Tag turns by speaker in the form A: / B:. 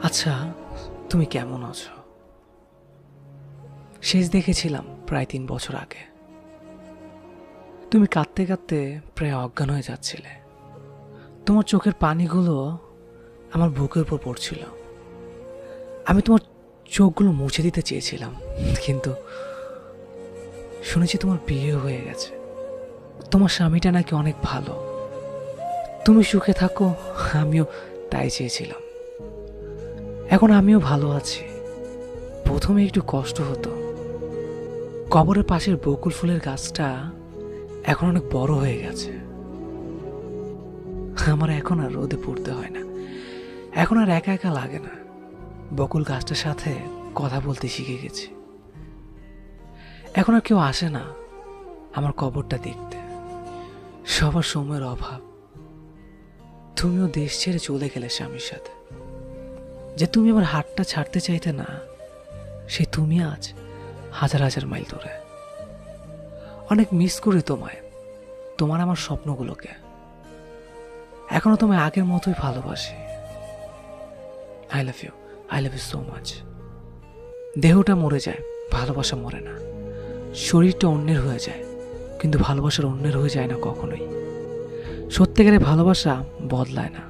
A: আচ্ছা, তুমি কেমন আছো? শেষ দেখেছিলাম প্রায় 3 বছর আগে। তুমি কাঁদতে কাঁদতে প্রায় অজ্ঞান হয়ে যাচ্ছিলে। তোমার চোখের পানিগুলো আমার বুকের উপর পড়ছিল। আমি তোমার চোখগুলো মুছে দিতে চেয়েছিলাম, কিন্তু শুনেছি তোমার বিয়ে হয়ে গেছে। তোমার স্বামীটা নাকি অনেক ভালো। তুমি সুখে থাকো, আমিও তাই চেয়েছিলাম। এখন আমিও ভালো আছি। প্রথমে একটু কষ্ট হতো। কবরের পাশের বকুল ফুলের গাছটা এখন অনেক বড় হয়ে গেছে। আমার এখন আর রোদে পড়তে হয় না, এখন আর একা একা লাগে না। বকুল গাছটার সাথে কথা বলতে শিখে গেছি। এখন আর কেউ আসে না আমার কবরটা দেখতে। সবার সময়ের অভাব। তুমিও দেশ ছেড়ে চলে গেলে স্বামীর সাথে। যে তুমি আমার হাতটা ছাড়তে চাইতে না, সে তুমি আজ হাজার হাজার মাইল দূরে। অনেক মিস করি তোমায়, তোমার আমার স্বপ্নগুলোকে। এখনো তোমায় আগের মতোই ভালোবাসি। I love you, I love you so much. দেহটা মরে যায়, ভালোবাসা মরে না। শরীরটা অন্যের হয়ে যায়, কিন্তু ভালোবাসার অন্যের হয়ে যায় না কখনোই। সত্যিকারের ভালোবাসা বদলায় না।